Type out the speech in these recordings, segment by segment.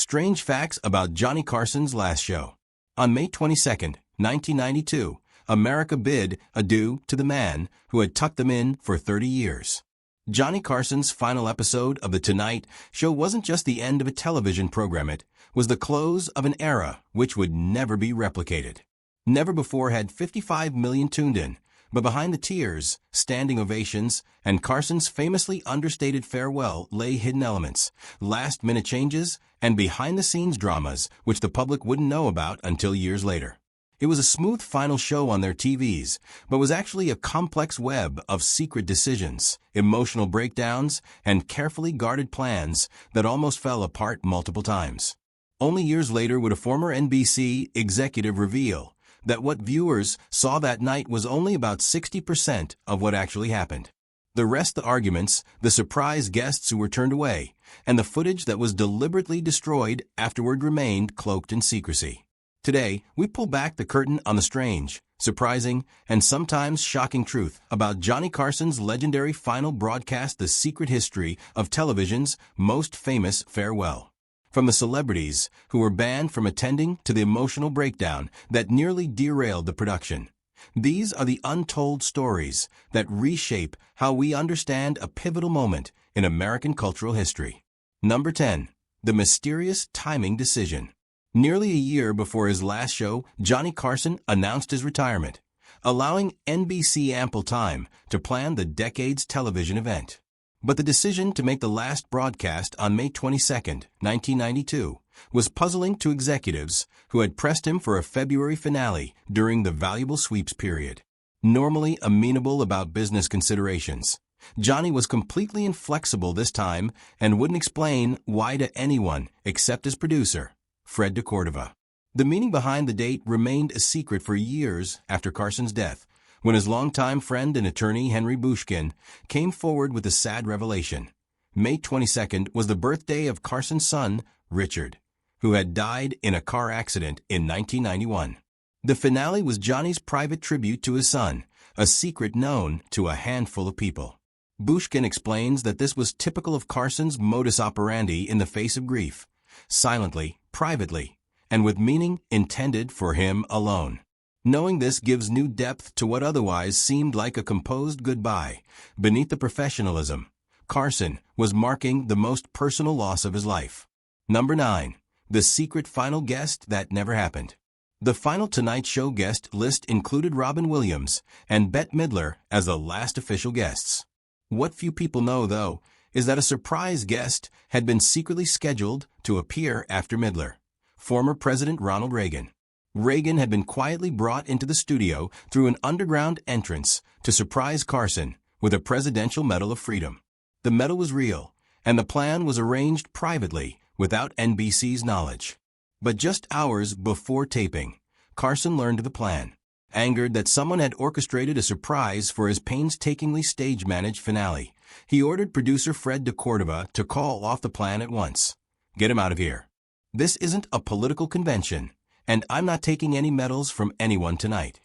Strange facts about Johnny Carson's last show. On May 22, 1992, America bid adieu to the man who had tucked them in for 30 years. Johnny Carson's final episode of The Tonight Show wasn't just the end of a television program, it was the close of an era which would never be replicated. Never before had 55 million tuned in, but behind the tears, standing ovations, and Carson's famously understated farewell lay hidden elements, last-minute changes, and behind-the-scenes dramas which the public wouldn't know about until years later. It was a smooth final show on their TVs, but was actually a complex web of secret decisions, emotional breakdowns, and carefully guarded plans that almost fell apart multiple times. Only years later would a former NBC executive reveal that what viewers saw that night was only about 60% of what actually happened. The rest, the arguments, the surprise guests who were turned away, and the footage that was deliberately destroyed afterward remained cloaked in secrecy. Today, we pull back the curtain on the strange, surprising, and sometimes shocking truth about Johnny Carson's legendary final broadcast, the secret history of television's most famous farewell. From the celebrities who were banned from attending to the emotional breakdown that nearly derailed the production. These are the untold stories that reshape how we understand a pivotal moment in American cultural history. Number 10. The mysterious timing decision. Nearly a year before his last show, Johnny Carson announced his retirement, allowing NBC ample time to plan the decade's television event. But the decision to make the last broadcast on May 22, 1992, was puzzling to executives who had pressed him for a February finale during the valuable sweeps period. Normally amenable about business considerations, Johnny was completely inflexible this time and wouldn't explain why to anyone except his producer, Fred de Cordova. The meaning behind the date remained a secret for years after Carson's death, when his longtime friend and attorney Henry Bushkin came forward with a sad revelation. May 22nd was the birthday of Carson's son, Richard, who had died in a car accident in 1991. The finale was Johnny's private tribute to his son, a secret known to a handful of people. Bushkin explains that this was typical of Carson's modus operandi in the face of grief, silently, privately, and with meaning intended for him alone. Knowing this gives new depth to what otherwise seemed like a composed goodbye. Beneath the professionalism, Carson was marking the most personal loss of his life. Number 9. The secret final guest that never happened. The final Tonight Show guest list included Robin Williams and Bette Midler as the last official guests. What few people know, though, is that a surprise guest had been secretly scheduled to appear after Midler, former President Ronald Reagan. Reagan had been quietly brought into the studio through an underground entrance to surprise Carson with a Presidential Medal of Freedom. The medal was real, and the plan was arranged privately without NBC's knowledge. But just hours before taping, Carson learned of the plan. Angered that someone had orchestrated a surprise for his painstakingly stage-managed finale, he ordered producer Fred de Cordova to call off the plan at once. Get him out of here. This isn't a political convention, and I'm not taking any medals from anyone tonight.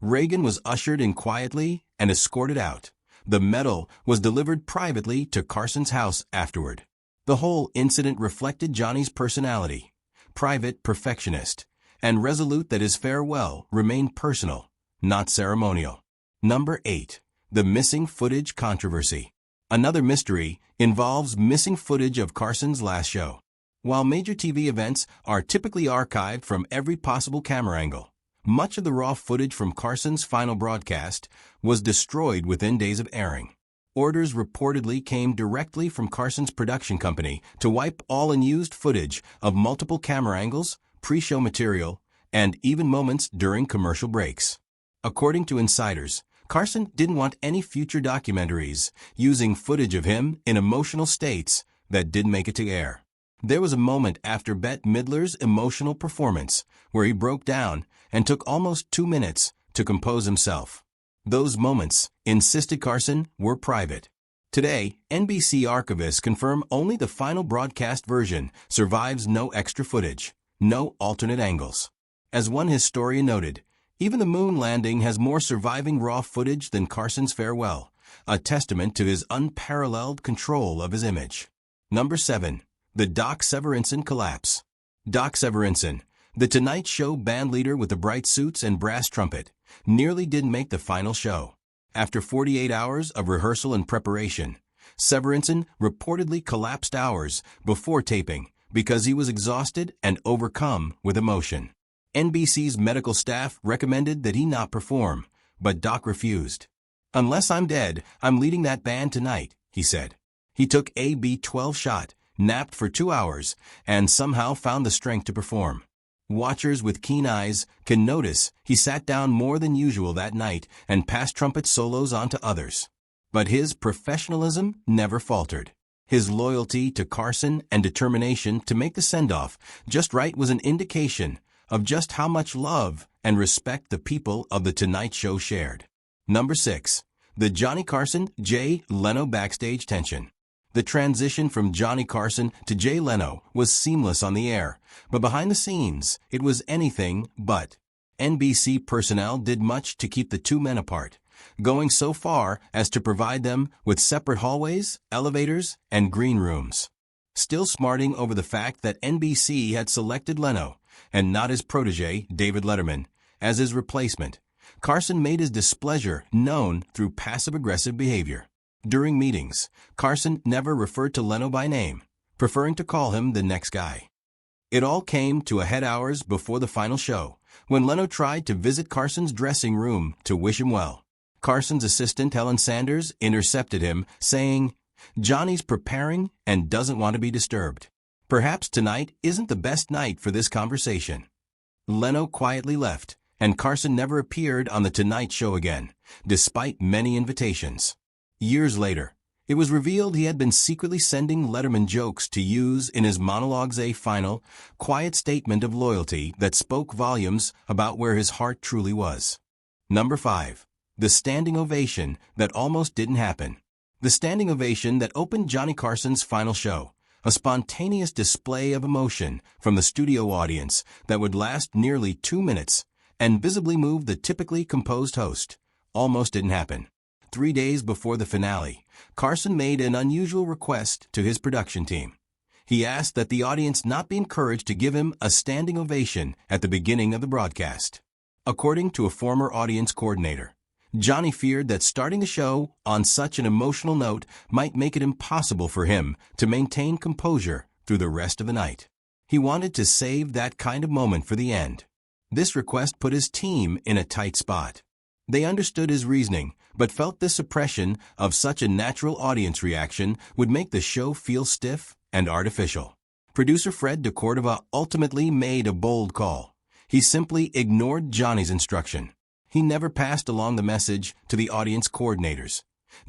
Reagan was ushered in quietly and escorted out. The medal was delivered privately to Carson's house afterward. The whole incident reflected Johnny's personality, private perfectionist, and resolute that his farewell remained personal, not ceremonial. Number 8. The missing footage controversy. Another mystery involves missing footage of Carson's last show. While major TV events are typically archived from every possible camera angle, much of the raw footage from Carson's final broadcast was destroyed within days of airing. Orders reportedly came directly from Carson's production company to wipe all unused footage of multiple camera angles, pre-show material, and even moments during commercial breaks. According to insiders, Carson didn't want any future documentaries using footage of him in emotional states that didn't make it to air. There was a moment after Bette Midler's emotional performance where he broke down and took almost 2 minutes to compose himself. Those moments, insisted Carson, were private. Today, NBC archivists confirm only the final broadcast version survives no extra footage, no alternate angles. As one historian noted, even the moon landing has more surviving raw footage than Carson's farewell, a testament to his unparalleled control of his image. Number 7. The Doc Severinsen Collapse. Doc Severinsen, the Tonight Show bandleader with the bright suits and brass trumpet, nearly didn't make the final show. After 48 hours of rehearsal and preparation, Severinsen reportedly collapsed hours before taping because he was exhausted and overcome with emotion. NBC's medical staff recommended that he not perform, but Doc refused. "Unless I'm dead, I'm leading that band tonight," he said. He took a B12 shot, napped for 2 hours, and somehow found the strength to perform. Watchers with keen eyes can notice he sat down more than usual that night and passed trumpet solos on to others. But his professionalism never faltered. His loyalty to Carson and determination to make the send-off just right was an indication of just how much love and respect the people of The Tonight Show shared. Number 6. The Johnny Carson, Jay Leno backstage tension. The transition from Johnny Carson to Jay Leno was seamless on the air, but behind the scenes, it was anything but. NBC personnel did much to keep the two men apart, going so far as to provide them with separate hallways, elevators, and green rooms. Still smarting over the fact that NBC had selected Leno, and not his protege, David Letterman, as his replacement, Carson made his displeasure known through passive-aggressive behavior. During meetings, Carson never referred to Leno by name, preferring to call him the next guy. It all came to a head hours before the final show, when Leno tried to visit Carson's dressing room to wish him well. Carson's assistant, Helen Sanders, intercepted him, saying, "Johnny's preparing and doesn't want to be disturbed. Perhaps tonight isn't the best night for this conversation." Leno quietly left, and Carson never appeared on The Tonight Show again, despite many invitations. Years later, it was revealed he had been secretly sending Letterman jokes to use in his monologues, a final, quiet statement of loyalty that spoke volumes about where his heart truly was. Number 5. The standing ovation that almost didn't happen. The standing ovation that opened Johnny Carson's final show, a spontaneous display of emotion from the studio audience that would last nearly 2 minutes and visibly move the typically composed host, almost didn't happen. 3 days before the finale, Carson made an unusual request to his production team. He asked that the audience not be encouraged to give him a standing ovation at the beginning of the broadcast. According to a former audience coordinator, Johnny feared that starting the show on such an emotional note might make it impossible for him to maintain composure through the rest of the night. He wanted to save that kind of moment for the end. This request put his team in a tight spot. They understood his reasoning, but felt the suppression of such a natural audience reaction would make the show feel stiff and artificial. Producer Fred DeCordova ultimately made a bold call. He simply ignored Johnny's instruction. He never passed along the message to the audience coordinators,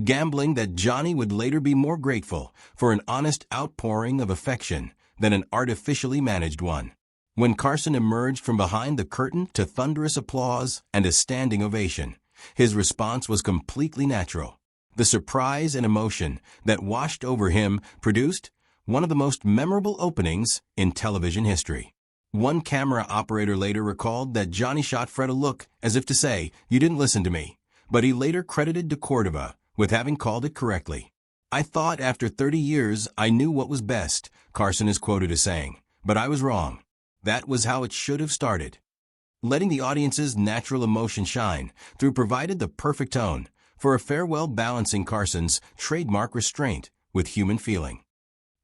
gambling that Johnny would later be more grateful for an honest outpouring of affection than an artificially managed one. When Carson emerged from behind the curtain to thunderous applause and a standing ovation, his response was completely natural. The surprise and emotion that washed over him produced one of the most memorable openings in television history. One camera operator later recalled that Johnny shot Fred a look as if to say, "You didn't listen to me," but he later credited DeCordova with having called it correctly. "I thought after 30 years I knew what was best," Carson is quoted as saying, "but I was wrong. That was how it should have started." Letting the audience's natural emotion shine through provided the perfect tone for a farewell, balancing Carson's trademark restraint with human feeling.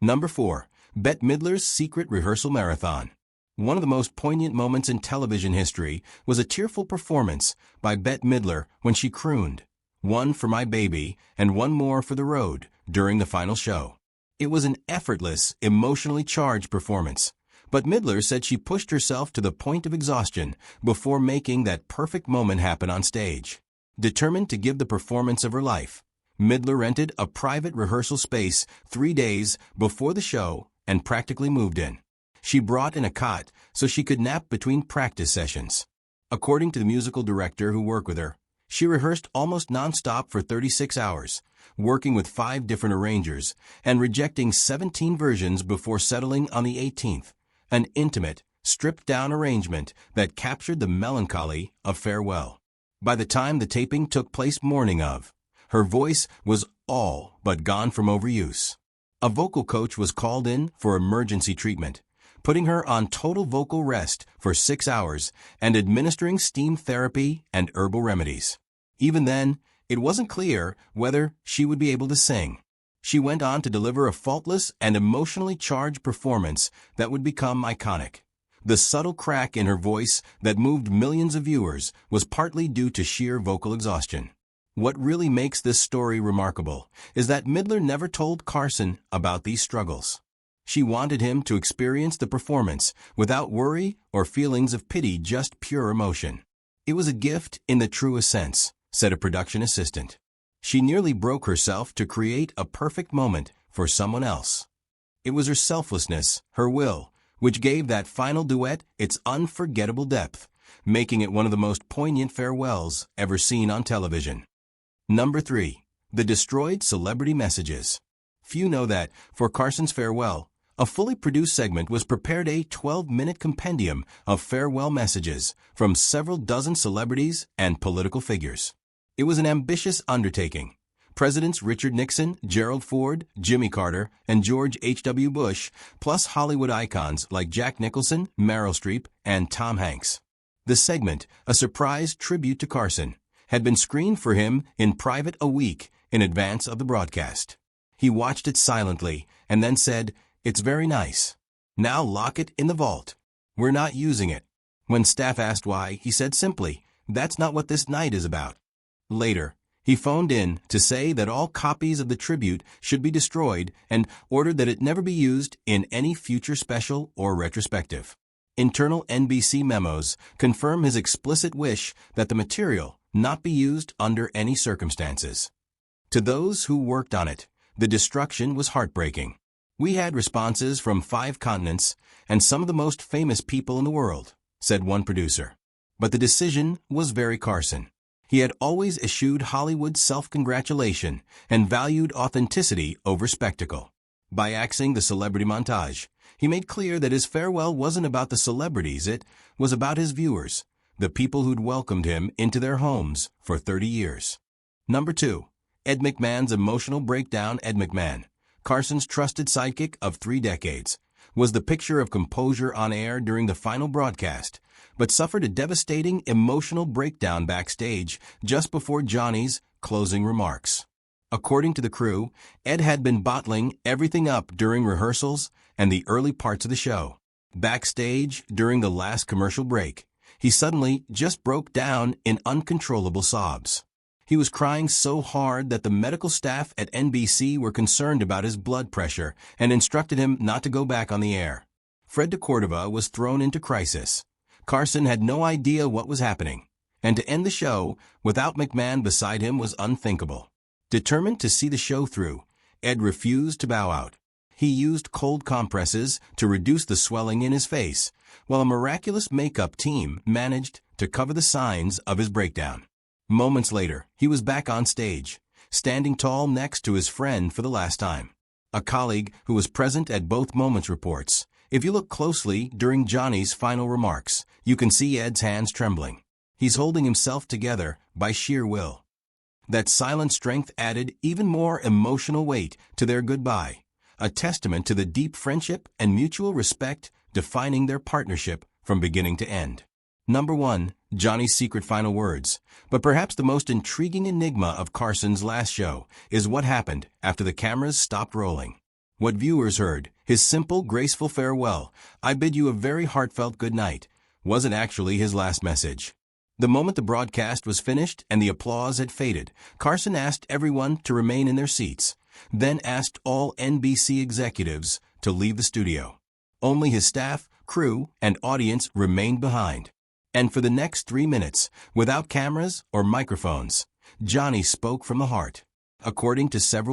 Number 4. Bette Midler's secret rehearsal marathon. One of the most poignant moments in television history was a tearful performance by Bette Midler when she crooned, "One for my baby and one more for the road," during the final show. It was an effortless, emotionally charged performance, but Midler said she pushed herself to the point of exhaustion before making that perfect moment happen on stage. Determined to give the performance of her life, Midler rented a private rehearsal space 3 days before the show and practically moved in. She brought in a cot so she could nap between practice sessions. According to the musical director who worked with her, she rehearsed almost nonstop for 36 hours, working with 5 different arrangers and rejecting 17 versions before settling on the 18th, an intimate, stripped-down arrangement that captured the melancholy of farewell. By the time the taping took place morning of, her voice was all but gone from overuse. A vocal coach was called in for emergency treatment, putting her on total vocal rest for 6 hours and administering steam therapy and herbal remedies. Even then, it wasn't clear whether she would be able to sing. She went on to deliver a faultless and emotionally charged performance that would become iconic. The subtle crack in her voice that moved millions of viewers was partly due to sheer vocal exhaustion. What really makes this story remarkable is that Midler never told Carson about these struggles. She wanted him to experience the performance without worry or feelings of pity, just pure emotion. It was a gift in the truest sense, said a production assistant. She nearly broke herself to create a perfect moment for someone else. It was her selflessness, her will, which gave that final duet its unforgettable depth, making it one of the most poignant farewells ever seen on television. Number 3. The destroyed celebrity messages. Few know that, for Carson's farewell, a fully produced segment was prepared, a 12-minute compendium of farewell messages from several dozen celebrities and political figures. It was an ambitious undertaking. Presidents Richard Nixon, Gerald Ford, Jimmy Carter, and George H.W. Bush, plus Hollywood icons like Jack Nicholson, Meryl Streep, and Tom Hanks. The segment, a surprise tribute to Carson, had been screened for him in private a week in advance of the broadcast. He watched it silently and then said, "It's very nice. Now lock it in the vault. We're not using it." When staff asked why, he said simply, "That's not what this night is about." Later, he phoned in to say that all copies of the tribute should be destroyed and ordered that it never be used in any future special or retrospective. Internal NBC memos confirm his explicit wish that the material not be used under any circumstances. To those who worked on it, the destruction was heartbreaking. "We had responses from 5 continents and some of the most famous people in the world," said one producer. But the decision was very Carson. He had always eschewed Hollywood's self-congratulation and valued authenticity over spectacle. By axing the celebrity montage, he made clear that his farewell wasn't about the celebrities, it was about his viewers, the people who'd welcomed him into their homes for 30 years. Number 2. Ed McMahon's emotional breakdown. Ed McMahon, Carson's trusted sidekick of 3 decades, was the picture of composure on air during the final broadcast, but suffered a devastating emotional breakdown backstage just before Johnny's closing remarks. According to the crew, Ed had been bottling everything up during rehearsals and the early parts of the show. Backstage, during the last commercial break, he suddenly just broke down in uncontrollable sobs. He was crying so hard that the medical staff at NBC were concerned about his blood pressure and instructed him not to go back on the air. Fred DeCordova was thrown into crisis. Carson had no idea what was happening, and to end the show without McMahon beside him was unthinkable. Determined to see the show through, Ed refused to bow out. He used cold compresses to reduce the swelling in his face, while a miraculous makeup team managed to cover the signs of his breakdown. Moments later, he was back on stage, standing tall next to his friend for the last time. A colleague who was present at both moments reports, "If you look closely during Johnny's final remarks, you can see Ed's hands trembling. He's holding himself together by sheer will." That silent strength added even more emotional weight to their goodbye, a testament to the deep friendship and mutual respect defining their partnership from beginning to end. Number 1. Johnny's secret final words. But perhaps the most intriguing enigma of Carson's last show is what happened after the cameras stopped rolling. What viewers heard, his simple, graceful farewell, "I bid you a very heartfelt good night," wasn't actually his last message. The moment the broadcast was finished and the applause had faded, Carson asked everyone to remain in their seats, then asked all NBC executives to leave the studio. Only his staff, crew, and audience remained behind. And for the next 3 minutes, without cameras or microphones, Johnny spoke from the heart. According to several